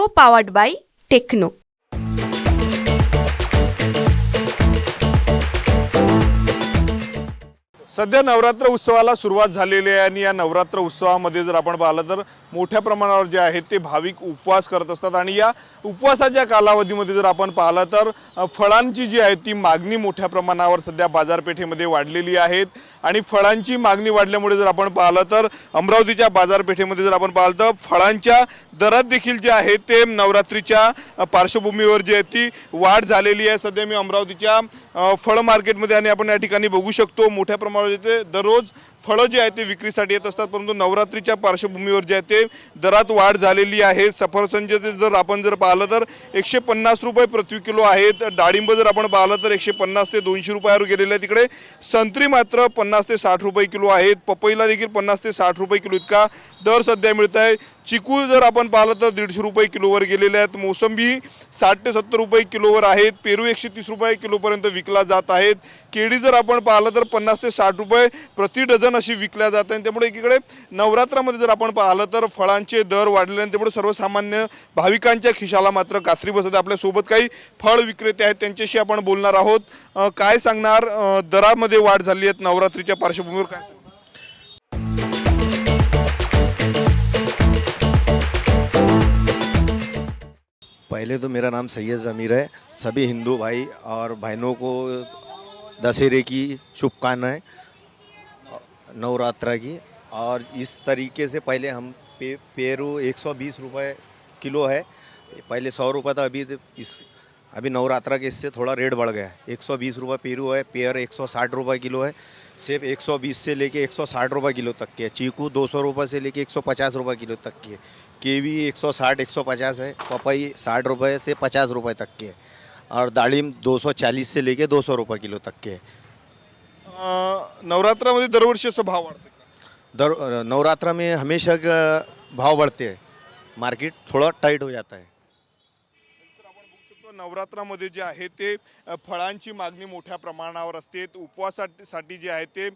Co-powered by Techno. सध्या नवरात्र उत्सवाला सुरुवात झालेली आहे आणि या नवरात्र उत्सवामध्ये जर आपण पाहिलं तर मोठ्या प्रमाणावर जे आहेत ते भाविक उपवास करत असतात आणि या उपवासाच्या कालावधीमध्ये जर आपण पाहिलं तर फळांची जी आहे ती मागणी मोठ्या प्रमाणावर सध्या बाजारपेठेमध्ये वाढलेली आहे आणि फळांची मागणी वाढल्यामुळे जर आपण पाहिलं तर अमरावतीच्या बाजारपेठेमध्ये जर आपण पाहिलं तर फळांच्या दरात देखील जे आहे ते नवरात्रीच्या पार्श्वभूमीवर जी आहे ती वाढ झालेली आहे। सध्या मी अमरावतीच्या फळ मार्केटमध्ये आणि आपण या ठिकाणी बघू शकतो मोठ्या प्रमाणावर येथे दररोज फळं जे आहेत ते विक्रीसाठी येत असतात, परंतु नवरात्रीच्या पार्श्वभूमीवर जे आहे ते दरात वाढ झालेली आहे। सफरचंदचे जर आपण पाहिलं तर 150 रुपये प्रति किलो आहेत, डाळिंब जर आपण पाहिलं तर 150 ते 200 रुपयावर गेलेले आहे। तिकडे संत्री मात्र 50 ते 60 रुपये किलो आहेत, पपईला देखील 50 ते 60 रुपये किलो इतका दर सध्या मिळत आहे। चिकू जर आपण पाहिलं तर 150 रुपये किलोवर गेलेले आहेत, मोसंबी 60 ते 70 रुपये किलोवर आहेत, पेरू 130 रुपये किलोपर्यंत विकला जात आहेत, केळी जर आपण पाहिलं तर 50 ते 60 रुपये प्रति डझन अशी विकल्या जात आहे। त्यामुळे एकीकडे नवरात्रामध्ये जर आपण पाहिलं तर फळांचे दर वाढलेले आहेत, त्यामुळे सर्वसामान्य भाविकांच्या खिशाला मात्र कात्री बसत। आपल्यासोबत काही फळ विक्रेते आहेत, त्यांच्याशी आपण बोलणार आहोत। काय सांगणार, दरामध्ये वाढ झाली आहे नवरात्रीच्या पार्श्वभूमीवर काय? पहले तो मेरा नाम सैयद ज़मीर है। सभी हिंदू भाई और बहनों को दशहरे की शुभकामनाएं, नवरात्रा की। और इस तरीके से पहले हम पेरू 120 रुपए किलो है, पहले 100 रुपये था, अभी नवरात्रा के इससे थोड़ा रेट बढ़ गया है। 120 रुपये पेरू है, पेयर 160 रुपये किलो है, सेब 120 से लेके 160 रुपये किलो तक के है, चीकू 200 रुपये से लेके 150 रुपये किलो तक की है, केवी 160-150 है, पपई 60 रुपये से 50 रुपये तक के है, और दालिम 240 से लेके 200 रुपये किलो तक के है। नवरात्रामध्ये दरवर्षी असं भाव वाढते? नवरात्रा में हमेशा भाव बढ़ते हैं, मार्केट थोड़ा टाइट हो जाता है। नवरात्रामध्ये जे आहे ते फळांची मागणी मोठ्या प्रमाणावर असते, उपवासासाठी जे आहे ते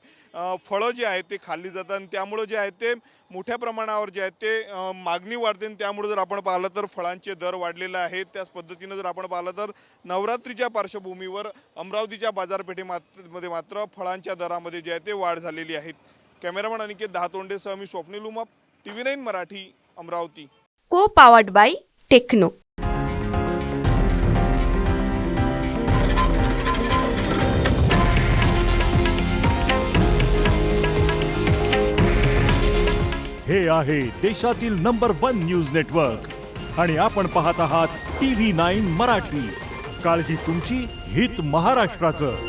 फळं जे आहेत ते खाल्ली जातात आणि त्यामुळे जे आहे ते मोठ्या प्रमाणावर जे आहे ते मागणी वाढते आणि त्यामुळे जर आपण पाहिलं तर फळांचे दर वाढलेले आहेत। त्याच पद्धतीने जर आपण पाहिलं तर नवरात्रीच्या पार्श्वभूमीवर अमरावतीच्या बाजारपेठेमध्ये मात्र फळांच्या दरामध्ये जे आहे ते वाढ झालेली आहे। कॅमेरामन अनिकेत दहातोंडेसह मी Swapnil Umap, TV9 Marathi, Amravati. Co-powered by Techno. हे आहे देशातील नंबर 1 न्यूज नेटवर्क आणि आपण पाहत आहात TV9 मराठी। काळजी तुमची, हित महाराष्ट्राचं।